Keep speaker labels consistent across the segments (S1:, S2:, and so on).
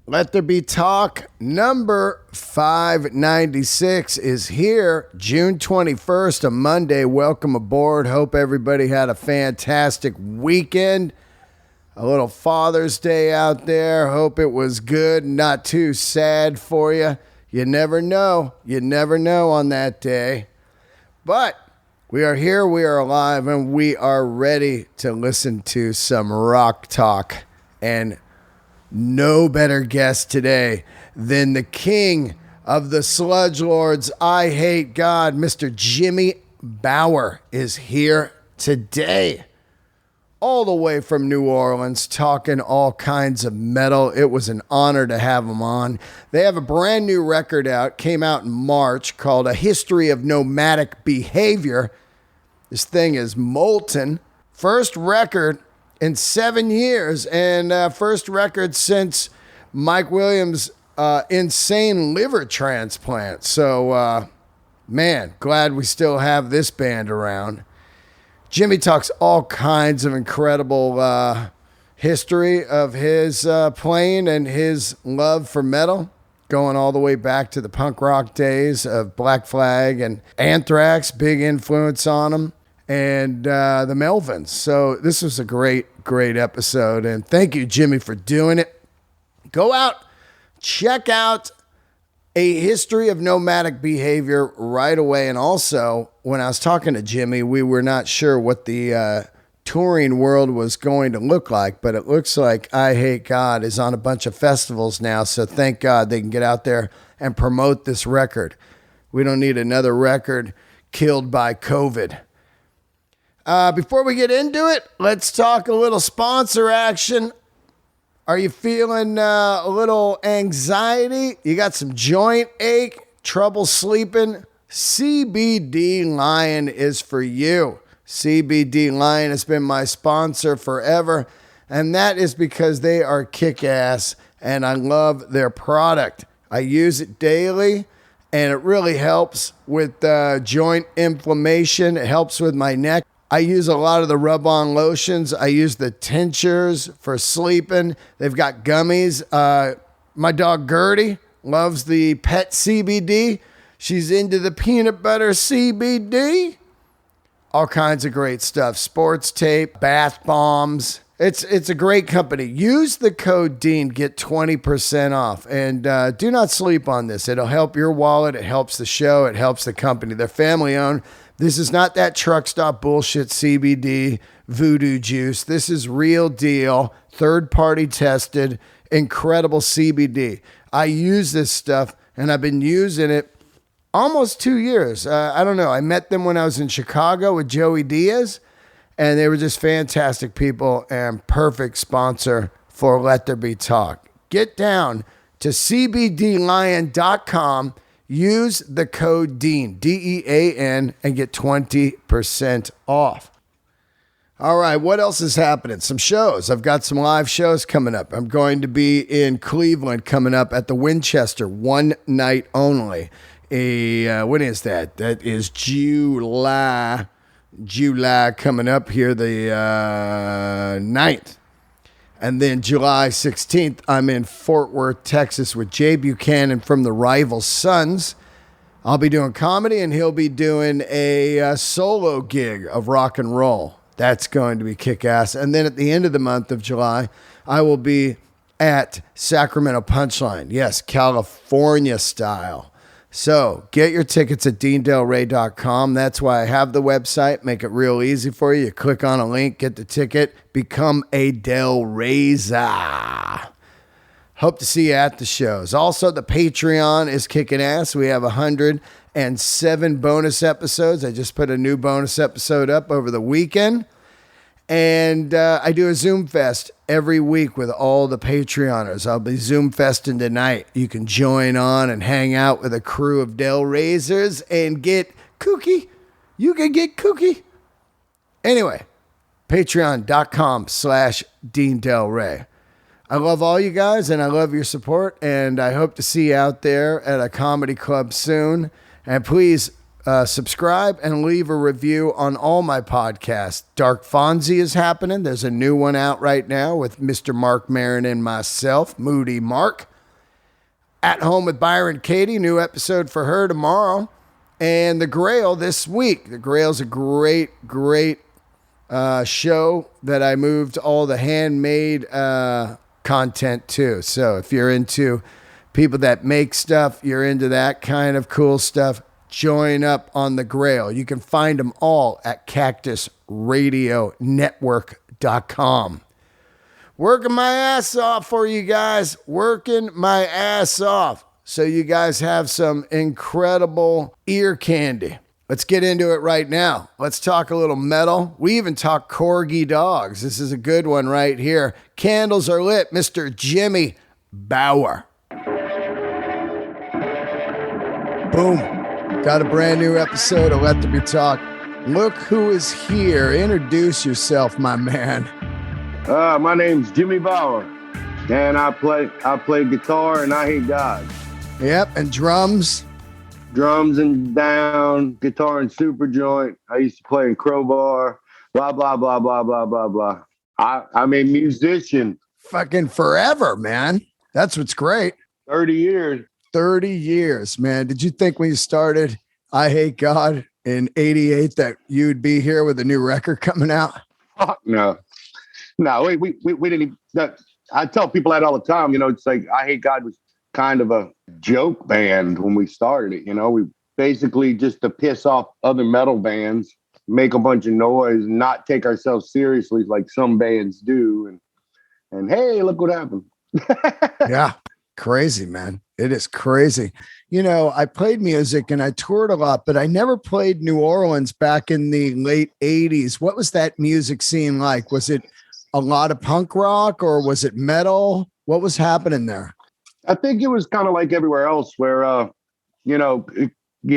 S1: Let There Be Talk number 596 is here, June 21st, a Monday. Welcome aboard. Hope everybody had a fantastic weekend. A little Father's Day out there. Hope it was good, not too sad for you. You never know. You never know on that day. But we are here, we are alive, and we are ready to listen to some rock talk. And no better guest today than the king of the sludge lords, I Hate God, Mr. Jimmy Bower is here today. All the way from New Orleans, talking all kinds of metal. It was an honor to have him on. They have a brand new record out, came out in March, called A History of Nomadic Behavior. This thing is molten. First record in 7 years, and first record since Mike Williams' insane liver transplant. So, man, glad we still have this band around. Jimmy talks all kinds of incredible history of his playing and his love for metal, going all the way back to the punk rock days of Black Flag and Anthrax, big influence on him, and the Melvins. So this was a great episode, and thank you, Jimmy, for doing it. Go out, check out A History of Nomadic Behavior right away. And also, when I was talking to Jimmy, we were not sure what the touring world was going to look like, but it looks like I Hate God is on a bunch of festivals now, so thank God they can get out there and promote this record. We don't need another record killed by COVID. Before we get into it, let's talk a little sponsor action. Are you feeling a little anxiety? You got some joint ache, trouble sleeping? CBD Lion is for you. CBD Lion has been my sponsor forever, and that is because they are kick-ass, and I love their product. I use it daily, and it really helps with joint inflammation. It helps with my neck. I use a lot of the rub-on lotions. I use the tinctures for sleeping. They've got gummies. My dog Gertie loves the pet CBD. She's into the peanut butter CBD. All kinds of great stuff. Sports tape, bath bombs. It's a great company. Use the code DEAN, get 20% off. And do not sleep on this. It'll help your wallet. It helps the show. It helps the company. They're family-owned. This is not that truck stop bullshit CBD voodoo juice. This is real deal, third-party tested, incredible CBD. I use this stuff, and I've been using it almost 2 years. I don't know. I met them when I was in Chicago with Joey Diaz, and they were just fantastic people and perfect sponsor for Let There Be Talk. Get down to cbdlion.com. Use the code DEAN, D-E-A-N, and get 20% off. All right, what else is happening? Some shows. I've got some live shows coming up. I'm going to be in Cleveland coming up at the Winchester, one night only. When is that? That is July coming up here, the 9th. And then July 16th, I'm in Fort Worth, Texas with Jay Buchanan from the Rival Sons. I'll be doing comedy, and he'll be doing a solo gig of rock and roll. That's going to be kick-ass. And then at the end of the month of July, I will be at Sacramento Punchline. Yes, California style. So get your tickets at DeanDelRey.com. That's why I have the website. Make it real easy for you. You click on a link, get the ticket, become a Del Reyza. Hope to see you at the shows. Also, the Patreon is kicking ass. We have 107 bonus episodes. I just put a new bonus episode up over the weekend. And I do a Zoom Fest every week with all the Patreoners. I'll be Zoom Festing tonight. You can join on and hang out with a crew of Del Raisers and get kooky. You can get kooky. Anyway, patreon.com/Dean Del Rey. I love all you guys, and I love your support, and I hope to see you out there at a comedy club soon. And please subscribe and leave a review on all my podcasts. Dark Fonzie is happening. There's a new one out right now with Mr. Mark Maron and myself, Moody Mark. At Home with Byron Katie, new episode for her tomorrow. And The Grail this week. The Grail's a great show that I moved all the handmade content to. So if you're into people that make stuff, you're into that kind of cool stuff, join up on The Grail. You can find them all at cactusradionetwork.com. Working my ass off for you guys. Working my ass off. So you guys have some incredible ear candy. Let's get into it right now. Let's talk a little metal. We even talk corgi dogs. This is a good one right here. Candles are lit. Mr. Jimmy Bower. Boom. Got a brand new episode of Let There Be Talk. Look who is here. Introduce yourself, my man.
S2: My name's Jimmy Bower, and I play guitar, and I hate God.
S1: Yep, and drums.
S2: Drums and down, guitar and super joint. I used to play in Crowbar, blah, blah, blah, blah, blah, blah, blah. I'm a musician.
S1: Fucking forever, man. That's what's great.
S2: 30 years.
S1: 30 years, man. Did you think when you started I Hate God in 88 that you'd be here with a new record coming out?
S2: Fuck no. No, we didn't even, I tell people that all the time, it's like I Hate God was kind of a joke band when we started it. We basically just to piss off other metal bands, make a bunch of noise, not take ourselves seriously like some bands do. And hey, look what happened.
S1: Yeah. Crazy, man. It is crazy. I played music and I toured a lot, but I never played New Orleans back in the late 80s. What was that music scene like? Was it a lot of punk rock or was it metal? What was happening there?
S2: I think it was kind of like everywhere else where, you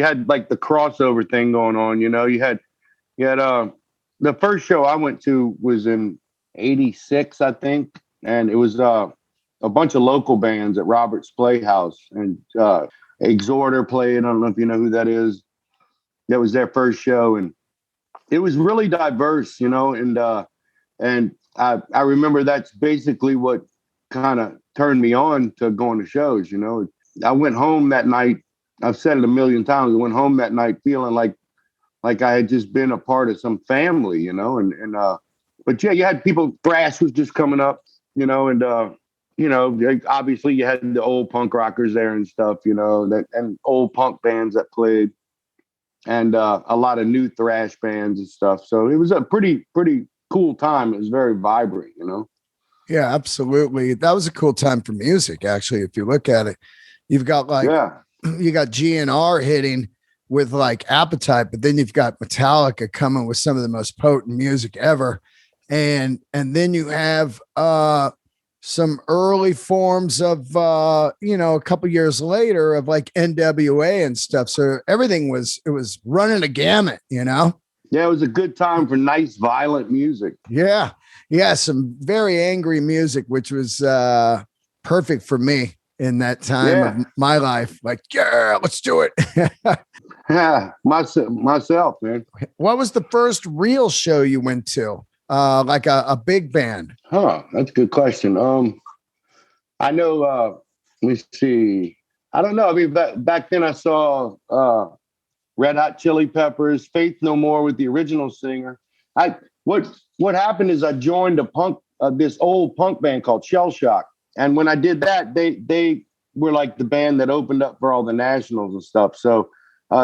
S2: had like the crossover thing going on. You had the first show I went to was in 86, I think. And it was a bunch of local bands at Robert's Playhouse, and Exhorter played. I don't know if you know who that is. That was their first show. And it was really diverse, and I remember that's basically what kind of turned me on to going to shows. I went home that night. I've said it a million times. I went home that night feeling like I had just been a part of some family, but yeah, you had people, Brass was just coming up, and obviously you had the old punk rockers there and stuff, and old punk bands that played, and a lot of new thrash bands and stuff. So it was a pretty cool time. It was very vibrant,
S1: Yeah, absolutely. That was a cool time for music, actually. If you look at it, you've got you got GNR hitting with like Appetite, but then you've got Metallica coming with some of the most potent music ever. And then you have some early forms of, a couple years later of like NWA and stuff. So everything was running a gamut, Yeah,
S2: it was a good time for nice, violent music.
S1: Yeah. Yeah. Some very angry music, which was perfect for me in that time of my life. Like, yeah, let's do it.
S2: Yeah. Myself, man. What
S1: was the first real show you went to? Like a big band?
S2: That's a good question. I know, let me see. I don't know. I mean, back then I saw Red Hot Chili Peppers, Faith No More with the original singer. What happened is I joined this old punk band called Shell Shock. And when I did that, they were like the band that opened up for all the nationals and stuff. So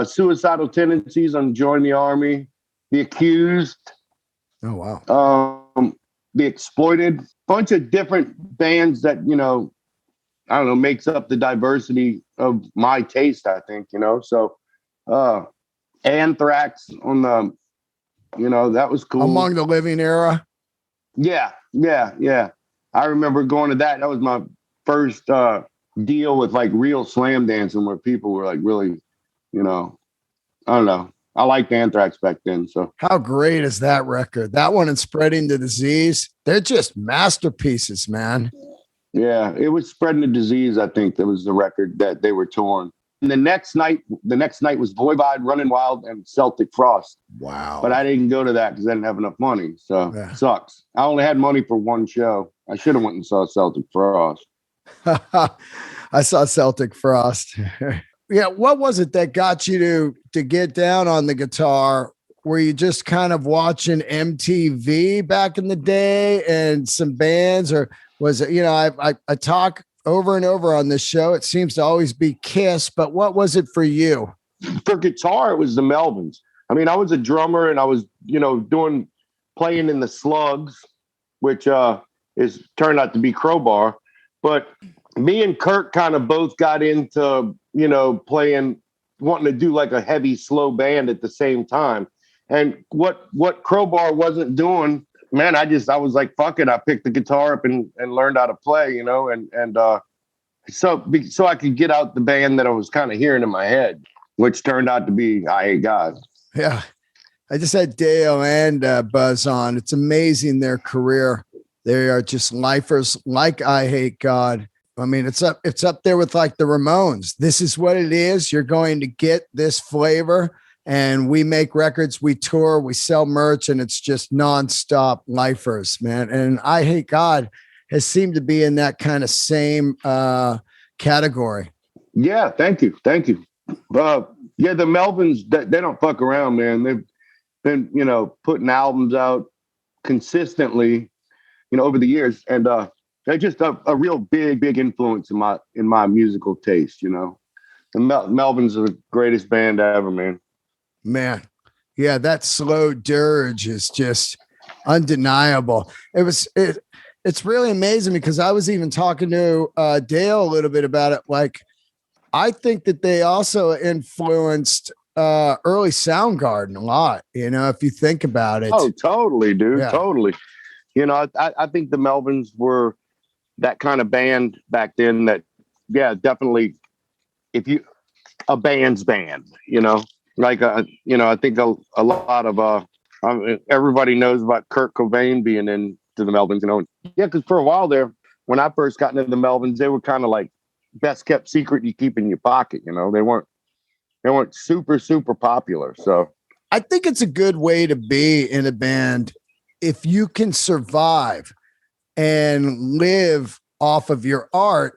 S2: Suicidal Tendencies, I'm joined the Army, The Accused.
S1: Oh, wow.
S2: The Exploited, bunch of different bands that, I don't know, makes up the diversity of my taste, I think, So Anthrax on the, that was cool.
S1: Among the Living era.
S2: Yeah. I remember going to that. That was my first deal with like real slam dancing where people were like really, I don't know. I liked Anthrax back then. So
S1: how great is that record? That one and Spreading the Disease. They're just masterpieces, man.
S2: Yeah, it was Spreading the Disease. I think that was the record that they were touring. And the next night was Voivod, Running Wild, and Celtic Frost.
S1: Wow.
S2: But I didn't go to that because I didn't have enough money. So It sucks. I only had money for one show. I should have went and saw Celtic Frost.
S1: I saw Celtic Frost. Yeah, what was it that got you to get down on the guitar? Were you just kind of watching MTV back in the day and some bands, or was it, I talk over and over on this show. It seems to always be Kiss, but what was it for you?
S2: For guitar, it was the Melvins. I mean, I was a drummer and I was, playing in the Slugs, which is turned out to be Crowbar. But me and Kirk kind of both got into, playing, wanting to do like a heavy, slow band at the same time. And what Crowbar wasn't doing, man, I was like, fuck it. I picked the guitar up and learned how to play, so I could get out the band that I was kind of hearing in my head, which turned out to be I Hate God.
S1: Yeah. I just had Dale and Buzz on. It's amazing their career. They are just lifers like I Hate God. I mean, it's up there with like the Ramones. This is what it is. You're going to get this flavor, and we make records, we tour, we sell merch, and it's just nonstop lifers, man. And I Hate God has seemed to be in that kind of same category.
S2: Yeah, thank you. Yeah, the Melvins, they don't fuck around, man. They've been, putting albums out consistently, over the years, and they're just a real big influence in my musical taste. The Melvins are the greatest band ever, man.
S1: Man, yeah, that slow dirge is just undeniable. It's really amazing because I was even talking to Dale a little bit about it. Like, I think that they also influenced early Soundgarden a lot, if you think about it.
S2: Oh, totally, dude.
S1: Yeah.
S2: Totally. I think the Melvins were that kind of band back then that, yeah, definitely a band's band, like, I think a lot of, everybody knows about Kurt Cobain being into the Melvins, Yeah, because for a while there, when I first got into the Melvins, they were kind of like best kept secret you keep in your pocket. They weren't super, super popular. So
S1: I think it's a good way to be in a band if you can survive and live off of your art,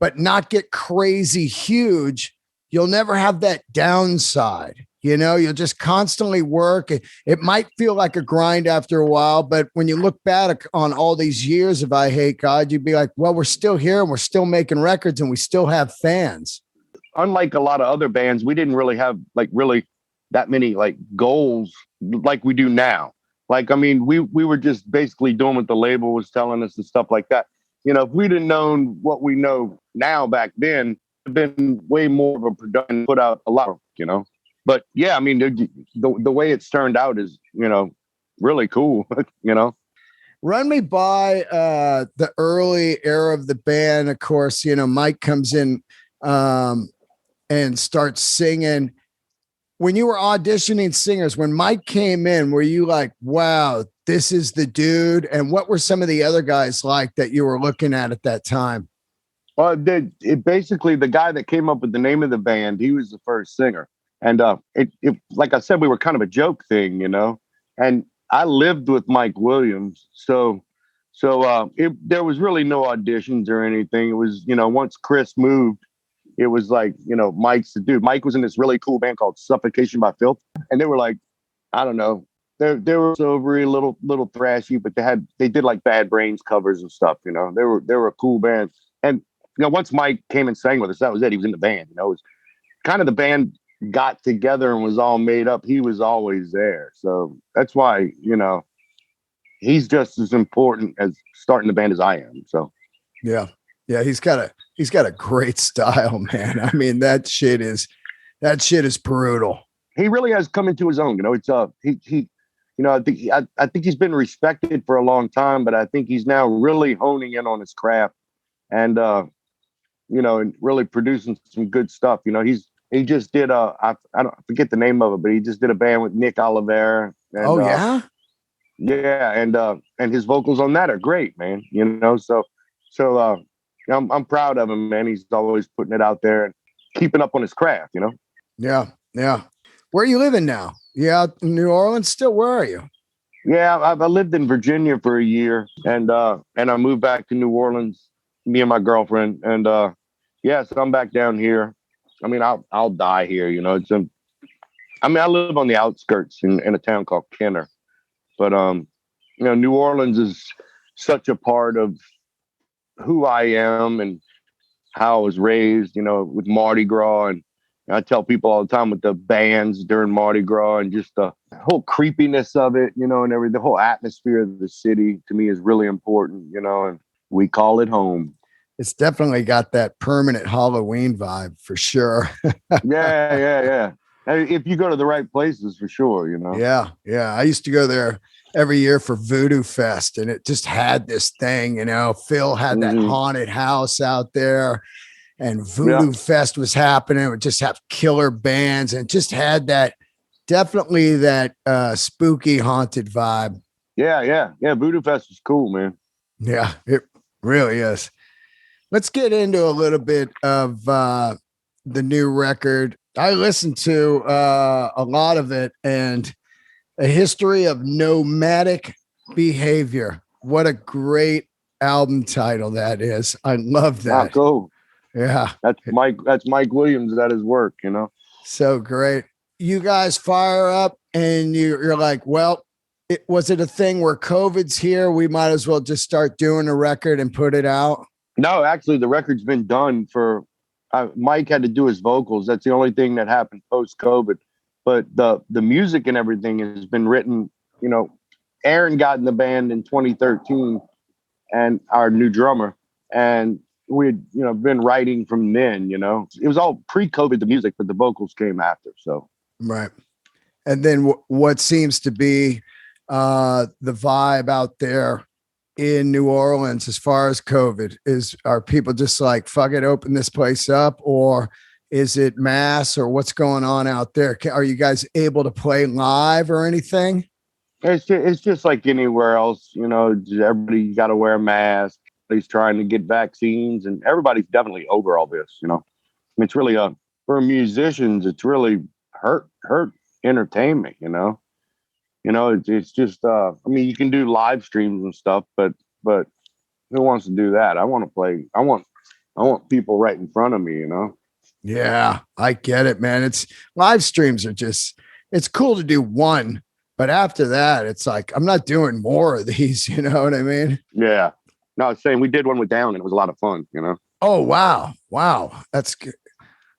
S1: but not get crazy huge. You'll never have that downside. You'll just constantly work. It might feel like a grind after a while, but when you look back on all these years of I Hate God, you'd be like, well, we're still here and we're still making records and we still have fans.
S2: Unlike a lot of other bands, we didn't really have really that many like goals like we do now. Like, I mean, we were just basically doing what the label was telling us and stuff like that. If we'd have known what we know now back then, it'd been way more of a production, put out a lot, But yeah, I mean, the way it's turned out is, really cool,
S1: Run me by the early era of the band. Of course, Mike comes in and starts singing. When you were auditioning singers, when Mike came in, were you like, wow, this is the dude? And what were some of the other guys like that you were looking at that time?
S2: Basically the guy that came up with the name of the band, he was the first singer. And it like I said, we were kind of a joke thing, and I lived with Mike Williams. So there was really no auditions or anything. It was, once Chris moved, it was like, Mike's the dude. Mike was in this really cool band called Suffocation by Filth. And they were like, I don't know. They were silvery, a little thrashy, but they did like Bad Brains covers and stuff, They were a cool band. And, once Mike came and sang with us, that was it. He was in the band, It was kind of the band got together and was all made up. He was always there. So that's why, he's just as important as starting the band as I am. So
S1: yeah. He's got a great style, man. I mean, that shit is brutal.
S2: He really has come into his own. It's I think he's been respected for a long time, but I think he's now really honing in on his craft and and really producing some good stuff. He just did I forget the name of it, but he just did a band with Nick Olivera. And, yeah, and his vocals on that are great, man. So I'm proud of him, man. He's always putting it out there and keeping up on his craft,
S1: Yeah. Where are you living now? Yeah, New Orleans still? Where are you?
S2: Yeah, I lived in Virginia for a year, and I moved back to New Orleans, me and my girlfriend, and Yeah, so I'm back down here. I mean, I'll die here. I mean, I live on the outskirts in a town called Kenner, but New Orleans is such a part of who I am and how I was raised. With Mardi Gras, and I tell people all the time with the bands during Mardi Gras and just the whole creepiness of it, and the whole atmosphere of the city to me is really important. And we call it home.
S1: It's definitely got that permanent Halloween vibe for sure.
S2: Yeah. If you go to the right places, for sure,
S1: Yeah. I used to go there every year for Voodoo Fest, and it just had this thing, Phil had that haunted house out there, and Voodoo Fest was happening. It would just have killer bands, and it just had definitely that spooky haunted vibe.
S2: Yeah. Voodoo Fest is cool, man.
S1: Yeah, it really is. Let's get into a little bit of the new record. I listened to a lot of it, and A History of Nomadic Behavior. What a great album title that is. I love that.
S2: Oh, cool.
S1: Yeah.
S2: That's Mike Williams at his work,
S1: So great. You guys fire up and you're like, well, was it a thing where COVID's here? We might as well just start doing a record and put it out.
S2: No, actually, the record's been done for. Mike had to do his vocals. That's the only thing that happened post-COVID. But the music and everything has been written. Aaron got in the band in 2013, and our new drummer, and we had been writing from then. It was all pre-COVID, the music, but the vocals came after. So
S1: right, and then what seems to be the vibe out there in New Orleans as far as COVID are people just like, fuck it, open this place up, or is it mass, or what's going on out there? Are you guys able to play live or anything?
S2: It's just like anywhere else, everybody got to wear a mask. Everybody's trying to get vaccines, and everybody's definitely over all this, It's really for musicians, it's really hurt entertainment, It's just, I mean, you can do live streams and stuff, but who wants to do that? I want to play. I want people right in front of me,
S1: Yeah, I get it, man. It's live streams are it's cool to do one, but after that, it's like, I'm not doing more of these. You know what I mean?
S2: Yeah. No, I was saying we did one with Down and it was a lot of fun,
S1: Oh, wow. That's good.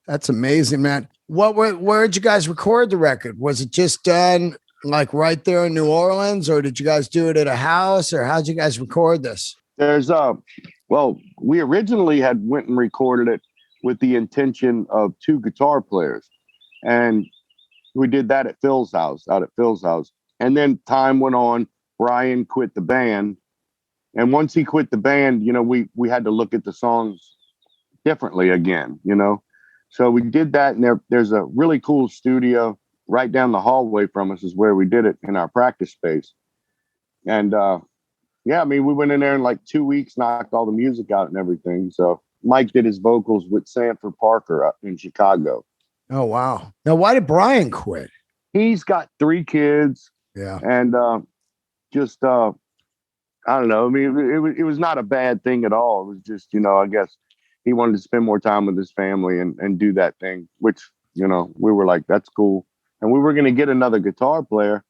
S1: That's amazing, man. Where'd you guys record the record? Was it just done like right there in New Orleans, or did you guys do it at a house, or how'd you guys record this?
S2: There's we originally had went and recorded it with the intention of 2 guitar players, and we did that at Phil's house, and then time went on. Brian quit the band, and once he quit the band, we had to look at the songs differently again, so we did that, and there's a really cool studio right down the hallway from us is where we did it, in our practice space. And I mean, we went in there in like 2 weeks, knocked all the music out and everything. So Mike did his vocals with Sanford Parker up in Chicago.
S1: Oh, wow. Now, why did Brian quit?
S2: He's got 3 kids.
S1: Yeah.
S2: And I don't know. I mean, it was not a bad thing at all. It was just, I guess he wanted to spend more time with his family and do that thing, which, we were like, that's cool. And we were going to get another guitar player,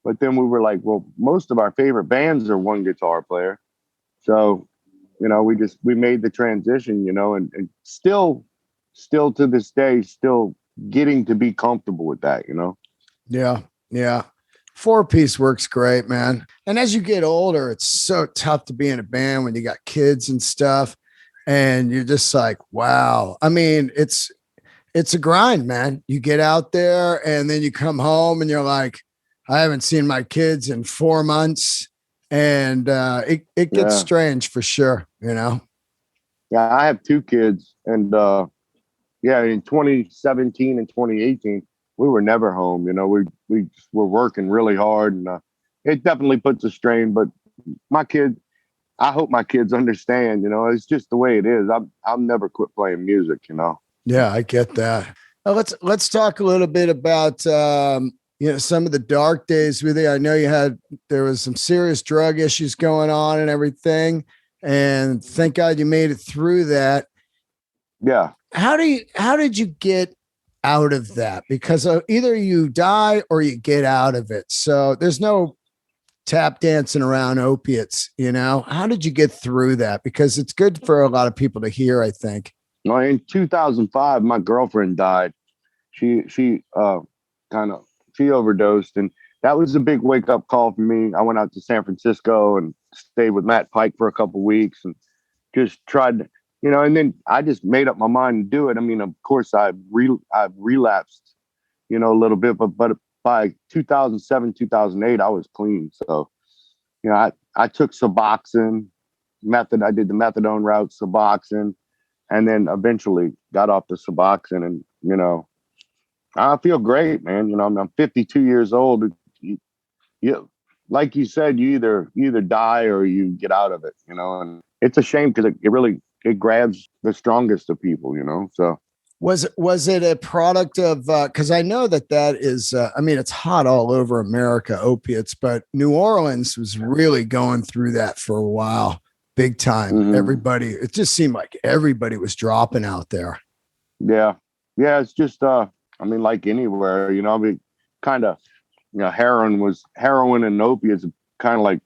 S2: but then we were like, well, most of our favorite bands are 1 guitar player. So, we made the transition, and still to this day, still getting to be comfortable with that,
S1: Yeah. 4-piece works great, man. And as you get older, it's so tough to be in a band when you got kids and stuff. And you're just like, wow. I mean, it's a grind, man. You get out there and then you come home and you're like, I haven't seen my kids in 4 months. And it gets strange for sure,
S2: Yeah, I have 2 kids. And in 2017 and 2018, we were never home. We were working really hard, and it definitely puts a strain. But I hope my kids understand, it's just the way it is. I'll never quit playing music,
S1: Yeah, I get that. Let's talk a little bit about some of the dark days with you. I know there was some serious drug issues going on and everything, and thank God you made it through that.
S2: Yeah.
S1: How did you get out of that? Because either you die or you get out of it. So there's no tap dancing around opiates, you know. How did you get through that? Because it's good for a lot of people to hear, I think.
S2: Well, in 2005, my girlfriend died. She kind of she overdosed, and that was a big wake up call for me. I went out to San Francisco and stayed with Matt Pike for a couple of weeks and just tried to, and then I just made up my mind to do it. I mean, of course, I relapsed, a little bit, but by 2007, 2008, I was clean. So, I took Suboxone I did the methadone route, Suboxone, and then eventually got off the Suboxone, and I feel great, man. I'm 52 years old. You, like you said, you either die or you get out of it, and it's a shame because it grabs the strongest of people, so.
S1: Was it a product of because I know that is I mean, it's hot all over America, opiates, but New Orleans was really going through that for a while, big time.
S2: Mm-hmm.
S1: It just seemed like everybody was dropping out there.
S2: Yeah, it's just I mean, like anywhere, I mean, kind of, heroin and opiates kind of like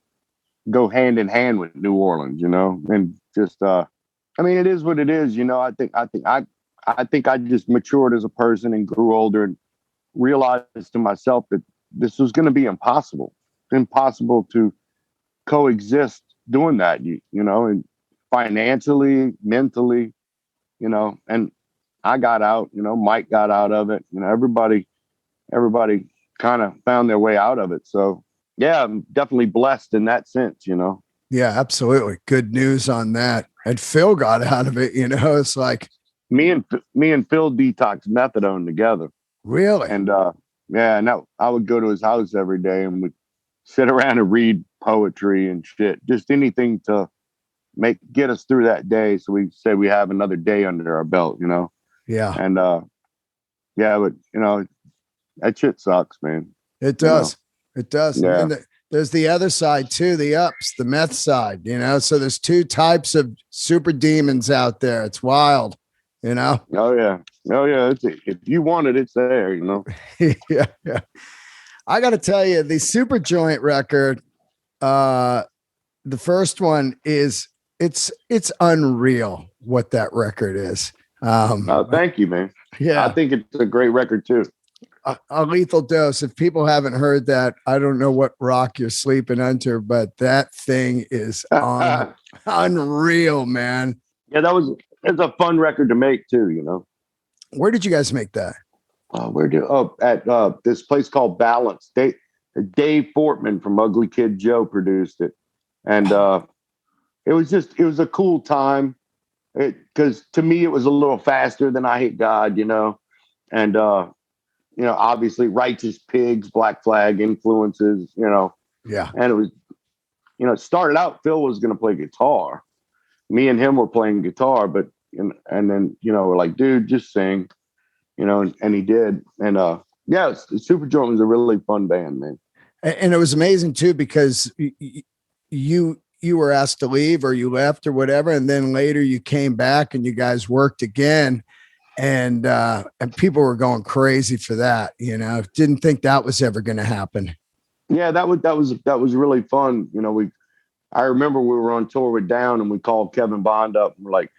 S2: go hand in hand with New Orleans, and just I mean, it is what it is. I think I just matured as a person and grew older and realized to myself that this was going to be impossible to coexist doing that, and financially, mentally, and I got out, Mike got out of it, everybody kind of found their way out of it. So yeah, I'm definitely blessed in that sense,
S1: Yeah, absolutely. Good news on that. And Phil got out of it, it's like
S2: me and Phil detoxed methadone together.
S1: really.
S2: And yeah, and I would go to his house every day and we'd sit around and read poetry and shit, just anything to get us through that day. So we said we have another day under our belt,
S1: Yeah.
S2: And yeah, but that shit sucks, man.
S1: It does. It does.
S2: Yeah.
S1: And then there's the other side too, the ups, the meth side, So there's two types of super demons out there. It's wild,
S2: Oh yeah. Oh yeah. If you want it, it's there,
S1: yeah. Yeah. I got to tell you, the Super Joint record, the first one it's unreal what that record is.
S2: Thank you, man.
S1: Yeah.
S2: I think it's a great record too.
S1: A Lethal Dose. If people haven't heard that, I don't know what rock you're sleeping under, but that thing is unreal, man.
S2: Yeah, it's a fun record to make too,
S1: Where did you guys make that?
S2: At this place called Balance. Dave Fortman from Ugly Kid Joe produced it, and it was a cool time. Because to me it was a little faster than I Hate God, and obviously Righteous Pigs, Black Flag influences,
S1: Yeah.
S2: and it was, it started out Phil was going to play guitar, me and him were playing guitar, but and then we're like, dude, just sing. And he did. And yeah, Super Joint was a really fun band, man.
S1: And it was amazing too, because you were asked to leave or you left or whatever. And then later you came back and you guys worked again. And people were going crazy for that, didn't think that was ever going to happen.
S2: Yeah, that was really fun. I remember we were on tour with Down and we called Kevin Bond up and we're like,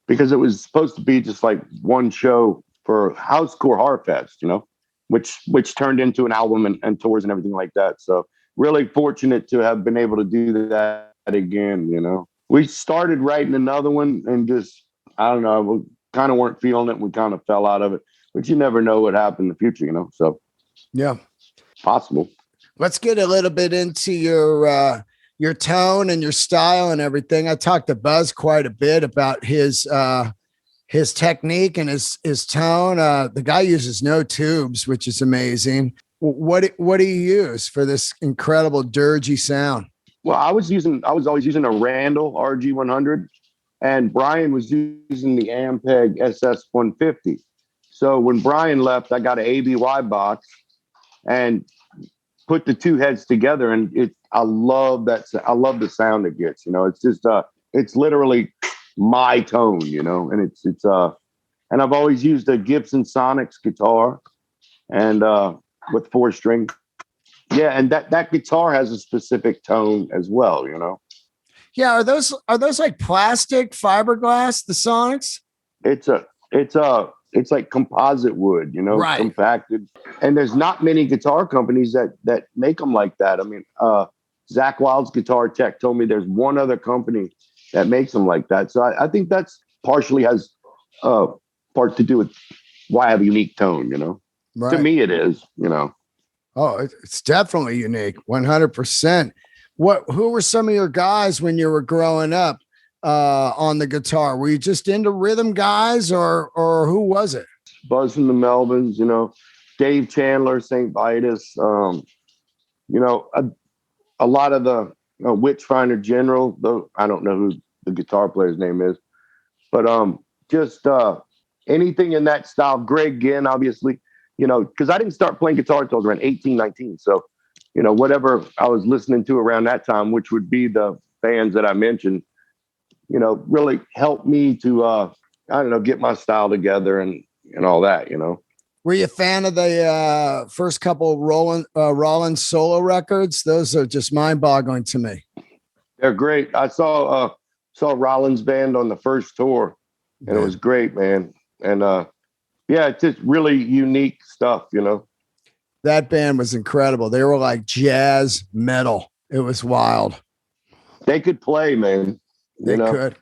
S2: because it was supposed to be just like one show for Housecore Harfest, which turned into an album and tours and everything like that. So really fortunate to have been able to do that again. We started writing another one and just, I don't know, we kind of weren't feeling it. We kind of fell out of it, but you never know what happened in the future, so
S1: yeah,
S2: possible.
S1: Let's get a little bit into your tone and your style and everything. I talked to Buzz quite a bit about his technique and his tone. The guy uses no tubes, which is amazing. What do you use for this incredible dirgy sound?
S2: Well, I was always using a Randall RG100, and Brian was using the Ampeg SS150. So when Brian left, I got an ABY box and put the two heads together, and I love that. I love the sound it gets. It's just it's literally my tone, and And I've always used a Gibson Sonics guitar and with 4-string. Yeah, and that guitar has a specific tone as well, you know.
S1: Yeah, are those like plastic fiberglass, the Sonics?
S2: It's like composite wood, you know,
S1: Right.
S2: compacted. And there's not many guitar companies that make them like that. I mean, Zach Wild's Guitar Tech told me there's one other company that makes them like that. So I think that's partially has part to do with why I have a unique tone, you know.
S1: Right.
S2: To me, it is, you know.
S1: Oh, it's definitely unique, 100%. Who were some of your guys when you were growing up on the guitar? Were you just into rhythm guys, or who was it?
S2: Buzz from the Melvins, you know, Dave Chandler, St. Vitus, you know, a lot of the Witchfinder General, though I don't know who the guitar player's name is, but just anything in that style. Greg Ginn, obviously, you know, because I didn't start playing guitar until I was around 18, 19. So, you know, whatever I was listening to around that time, which would be the bands that I mentioned, you know, really helped me to, I don't know, get my style together and all that, you know.
S1: Were you a fan of the first couple Rollins solo records? Those are just mind-boggling to me.
S2: They're great. I saw Rollins band on the first tour, and it was great, man. And yeah, it's just really unique stuff, you know.
S1: That band was incredible. They were like jazz metal. It was wild.
S2: They could play, man.
S1: They could.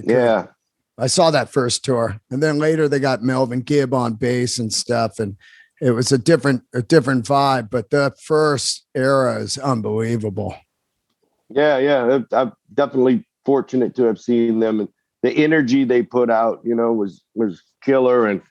S2: Yeah.
S1: I saw that first tour, and then later they got Melvin Gibb on bass and stuff, and it was a different vibe. But the first era is unbelievable.
S2: Yeah. I'm definitely fortunate to have seen them, and the energy they put out, you know, was killer. And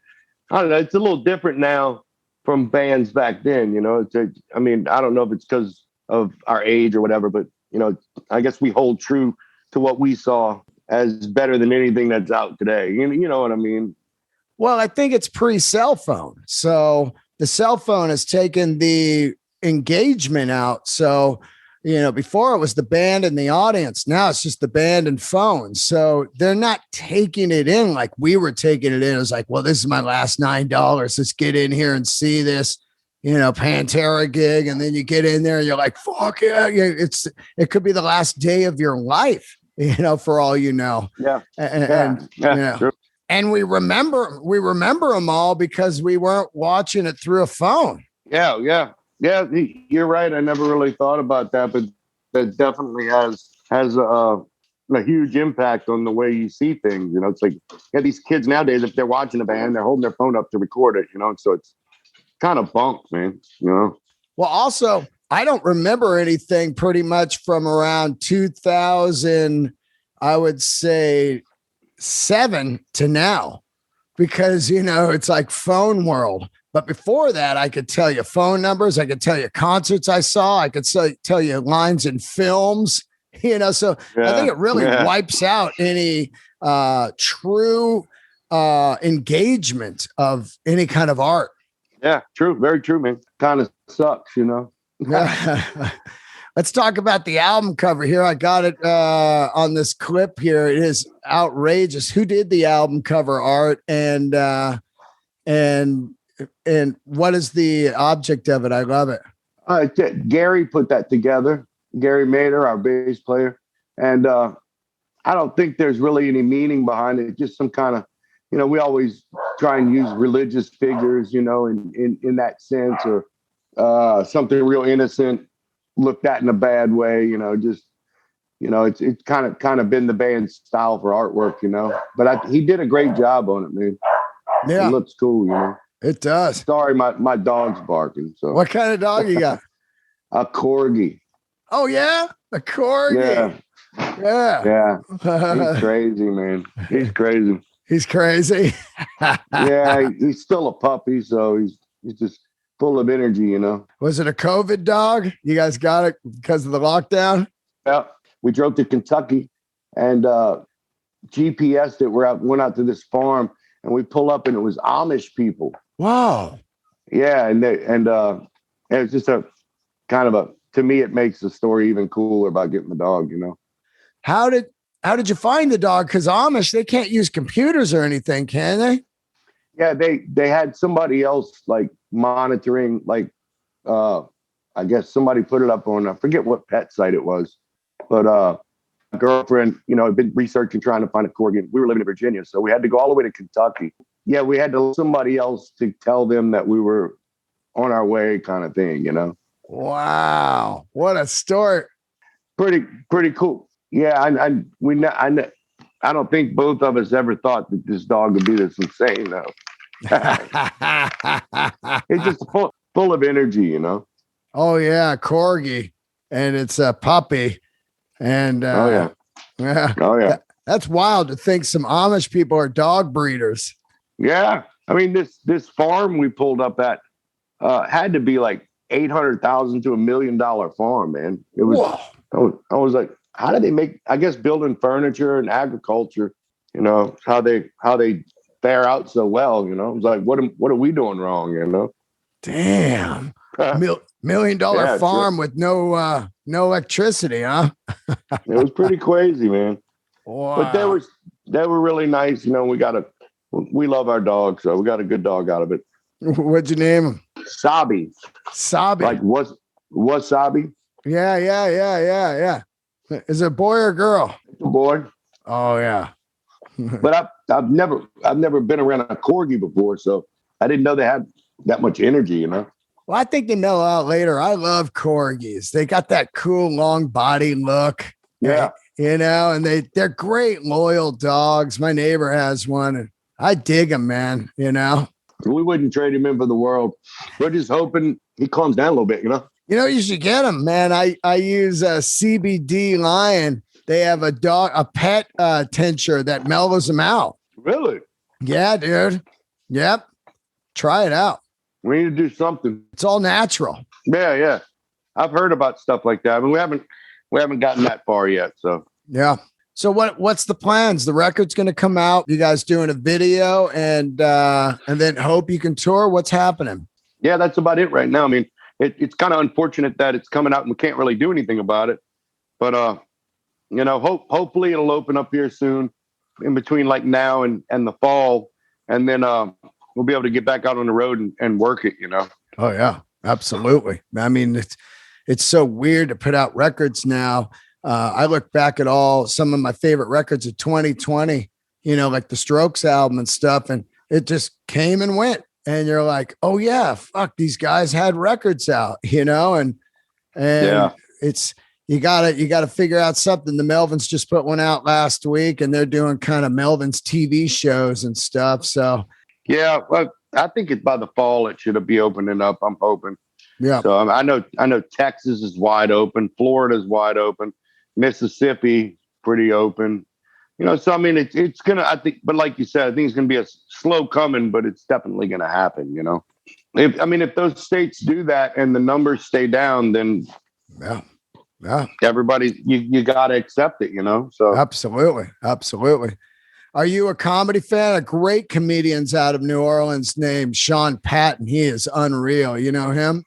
S2: I don't know, it's a little different now from bands back then. You know, I mean, I don't know if it's because of our age or whatever, but you know, I guess we hold true to what we saw as better than anything that's out today. You know what I mean?
S1: Well, I think it's pre-cell phone. So the cell phone has taken the engagement out. So, you know, before it was the band and the audience. Now it's just the band and phones. So they're not taking it in like we were taking it in. It was like, well, this is my last $9. Let's get in here and see this, you know, Pantera gig. And then you get in there and you're like, fuck yeah. It could be the last day of your life, you know, for all you know.
S2: Yeah.
S1: And you know,
S2: true.
S1: And we remember them all because we weren't watching it through a phone.
S2: Yeah. You're right. I never really thought about that, but that definitely has a huge impact on the way you see things. You know, it's like these kids nowadays, if they're watching a band, they're holding their phone up to record it. You know, so it's kind of bunk, man. You know.
S1: Well, also, I don't remember anything pretty much from around 2000. I would say 7 to now, because, you know, it's like phone world. But before that, I could tell you phone numbers. I could tell you concerts I saw. I could tell you lines in films, you know, so I think it really wipes out any true engagement of any kind of art.
S2: Yeah, true. Very true, man. Kind of sucks, you know.
S1: Let's talk about the album cover here. I got it on this clip here. It is outrageous. Who did the album cover art, and what is the object of it? I love it.
S2: Gary put that together. Gary Mader, our bass player, and I don't think there's really any meaning behind it. Just some kind of, you know, we always try and use religious figures, you know, in that sense, or something real innocent looked at in a bad way, you know, just, you know, it's kind of been the band's style for artwork, you know, but he did a great job on it, man.
S1: Yeah.
S2: It looks cool, you know.
S1: It does.
S2: Sorry, my dog's barking. So
S1: what kind of dog you got?
S2: A corgi.
S1: Oh yeah, a corgi.
S2: Yeah. He's crazy, man. He's crazy.
S1: He's crazy.
S2: Yeah, he's still a puppy, so he's just full of energy, you know.
S1: Was it a COVID dog? You guys got it because of the lockdown?
S2: Yeah. We drove to Kentucky and GPS'd it. Went out to this farm, and we pull up, and it was Amish people.
S1: Wow.
S2: Yeah, and it was just a kind of to me, it makes the story even cooler about getting the dog, you know.
S1: How did you find the dog? Because Amish, they can't use computers or anything, can they?
S2: Yeah, they had somebody else like monitoring, like I guess somebody put it up on, I forget what pet site it was, but my girlfriend, had been researching trying to find a corgi. We were living in Virginia, so we had to go all the way to Kentucky. Yeah, we had to somebody else to tell them that we were on our way, kind of thing.
S1: Wow, what a story.
S2: Pretty cool. Yeah, I don't think both of us ever thought that this dog would be this insane though. It's just full of energy.
S1: Oh yeah, corgi, and it's a puppy, and
S2: Oh yeah.
S1: yeah,
S2: Oh yeah.
S1: that's wild to think some Amish people are dog breeders.
S2: Yeah. I mean, this farm we pulled up at had to be like 800,000 to $1 million farm, man. It was.
S1: Whoa.
S2: I was like, how do they make? I guess building furniture and agriculture. How they fare out so well. I was like, what are we doing wrong?
S1: Damn. $1 million
S2: Yeah,
S1: farm with no electricity, huh?
S2: It was pretty crazy, man.
S1: Wow.
S2: But they were really nice. We love our dog, so we got a good dog out of it.
S1: What'd you name him?
S2: Sabi.
S1: Sabi.
S2: Like wasabi?
S1: Yeah. Is it a boy or girl?
S2: It's a boy.
S1: Oh yeah.
S2: But I've never been around a corgi before, so I didn't know they had that much energy.
S1: Well, I think they mellow out later. I love corgis. They got that cool long body look.
S2: Yeah.
S1: And they're great loyal dogs. My neighbor has one, and I dig him, man.
S2: We wouldn't trade him in for the world. We're just hoping he calms down a little bit.
S1: You should get him, man. I use a CBD Lion. They have a pet tincture that mellows them out.
S2: Really?
S1: Yeah, dude. Yep. Try it out.
S2: We need to do something.
S1: It's all natural.
S2: Yeah. I've heard about stuff like that. I mean, we haven't gotten that far yet. So
S1: yeah. So what's the plans? The record's going to come out. You guys doing a video and then hope you can tour. What's happening?
S2: Yeah, that's about it right now. I mean, it's kind of unfortunate that it's coming out and we can't really do anything about it. But hopefully it'll open up here soon, in between like now and the fall, and then we'll be able to get back out on the road and work it.
S1: Oh yeah, absolutely. I mean, it's so weird to put out records now. I look back at some of my favorite records of 2020, like the Strokes album and stuff, and it just came and went. And you're like, oh yeah, fuck, these guys had records out, and
S2: yeah,
S1: it's, you gotta figure out something. The Melvins just put one out last week, and they're doing kind of Melvins TV shows and stuff. So
S2: yeah, well, I think it's by the fall it should be opening up. I'm hoping.
S1: Yeah.
S2: So I know Texas is wide open, Florida's wide open, Mississippi pretty open. So I mean, it's gonna. I think, but like you said, I think it's gonna be a slow coming, but it's definitely gonna happen. If those states do that and the numbers stay down, then
S1: yeah,
S2: everybody, you gotta accept it. So
S1: absolutely. Are you a comedy fan? A great comedian's out of New Orleans named Sean Patton. He is unreal. You know him?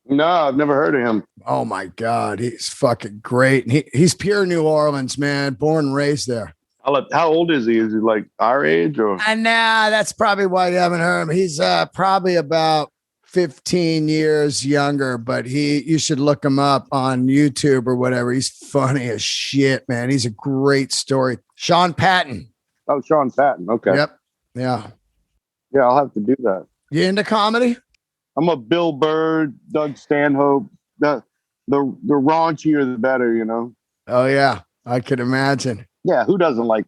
S2: No, I've never heard of him.
S1: Oh my God, he's fucking great. He's pure New Orleans, man. Born and raised there.
S2: How old is he? Is he like our age or?
S1: Nah, that's probably why you haven't heard him. He's probably about 15 years younger, but you should look him up on YouTube or whatever. He's funny as shit, man. He's a great story. Sean Patton.
S2: Oh, Sean Patton. Okay.
S1: Yep. Yeah.
S2: Yeah, I'll have to do that.
S1: You into comedy?
S2: I'm a Bill Burr, Doug Stanhope. The raunchier the better,
S1: Oh yeah, I could imagine.
S2: Yeah, who doesn't like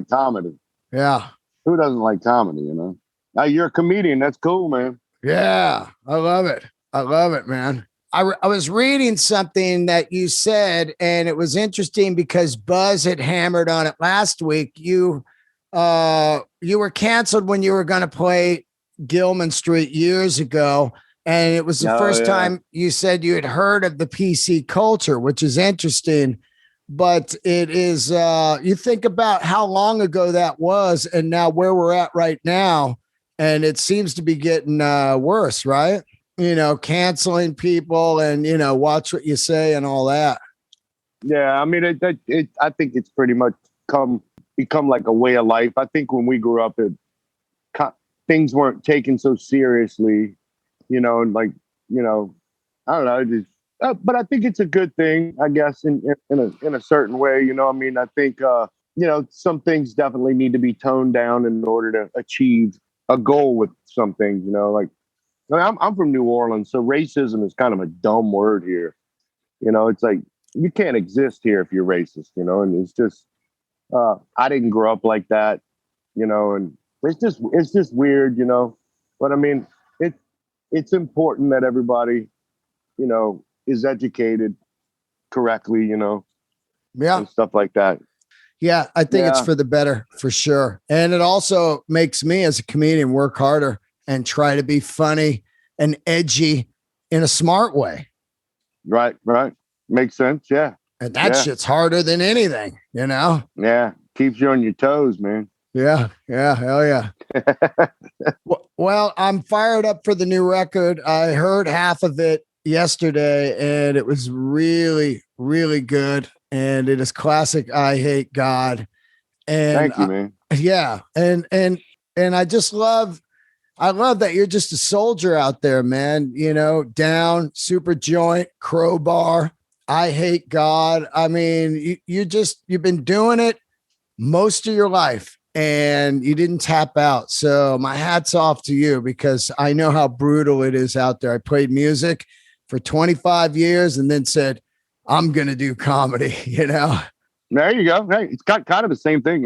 S2: comedy?
S1: Yeah.
S2: Who doesn't like comedy, Now you're a comedian. That's cool, man.
S1: Yeah, I love it, man. I was reading something that you said, and it was interesting because Buzz had hammered on it last week. You were canceled when you were going to play Gilman Street years ago, and it was the first time you said you had heard of the PC culture, which is interesting. But it is, you think about how long ago that was, and now where we're at right now, and it seems to be getting worse, right? Canceling people and, watch what you say and all that.
S2: Yeah, I mean, I think it's pretty much become like a way of life. I think when we grew up, things weren't taken so seriously, and like, I don't know, just, but I think it's a good thing, I guess, in a certain way. I mean, I think some things definitely need to be toned down in order to achieve a goal with some things. Like, I mean, I'm from New Orleans, so racism is kind of a dumb word here. It's like you can't exist here if you're racist. And it's just I didn't grow up like that. And it's just weird. But I mean, it's important that everybody is educated correctly,
S1: Yeah.
S2: and stuff like that.
S1: Yeah. I think it's for the better, for sure. And it also makes me as a comedian work harder and try to be funny and edgy in a smart way.
S2: Right. Makes sense. Yeah.
S1: And that shit's harder than anything,
S2: Yeah. Keeps you on your toes, man.
S1: Yeah. Hell yeah. Well, I'm fired up for the new record. I heard half of it yesterday and it was really, really good. And it is classic I Hate God. And
S2: thank you, man.
S1: Yeah. And I just love that you're just a soldier out there, man. Down, Super Joint, Crowbar, I Hate God. I mean, you've been doing it most of your life and you didn't tap out. So my hat's off to you because I know how brutal it is out there. I played music for 25 years and then said, I'm going to do comedy,
S2: There you go. Hey, it's got kind of the same thing,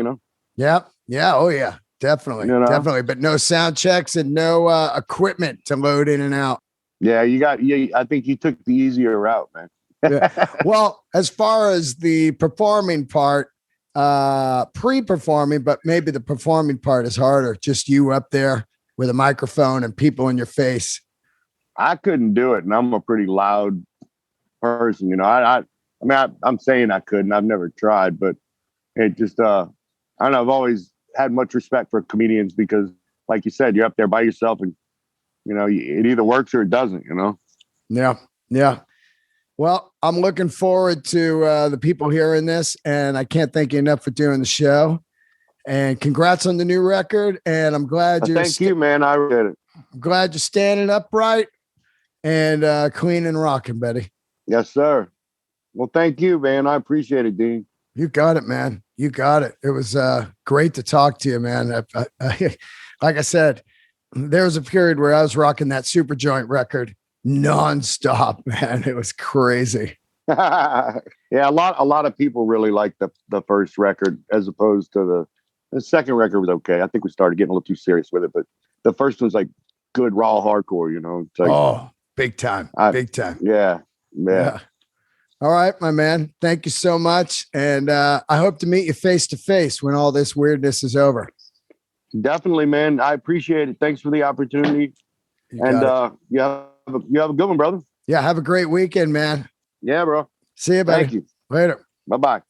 S1: Yeah. Yeah. Oh yeah, definitely. Definitely. But no sound checks and no equipment to load in and out.
S2: Yeah. I think you took the easier route, man.
S1: Yeah. Well, as far as the performing part, pre-performing, but maybe the performing part is harder. Just you up there with a microphone and people in your face.
S2: I couldn't do it. And I'm a pretty loud person, I'm saying I couldn't, I've never tried, but it just, I don't know. I've always had much respect for comedians because like you said, you're up there by yourself and, it either works or it doesn't,
S1: Yeah. Yeah. Well, I'm looking forward to the people hearing this, and I can't thank you enough for doing the show. And congrats on the new record. And I'm glad
S2: thank you, man. I did it.
S1: I'm glad you're standing upright and clean and rocking, Betty.
S2: Yes, sir. Well, thank you, man. I appreciate it, Dean.
S1: You got it, man. You got it. It was great to talk to you, man. Like I said, there was a period where I was rocking that Super Joint record nonstop, man. It was crazy.
S2: Yeah, a lot of people really liked the first record as opposed to the second record was okay. I think we started getting a little too serious with it, but the first one's like good raw hardcore, It's like,
S1: big time. Big time.
S2: Yeah.
S1: All right, my man. Thank you so much. And I hope to meet you face to face when all this weirdness is over.
S2: Definitely, man. I appreciate it. Thanks for the opportunity. You have a good one, brother.
S1: Yeah. Have a great weekend, man.
S2: Yeah, bro.
S1: See you, buddy.
S2: Thank you.
S1: Later.
S2: Bye-bye.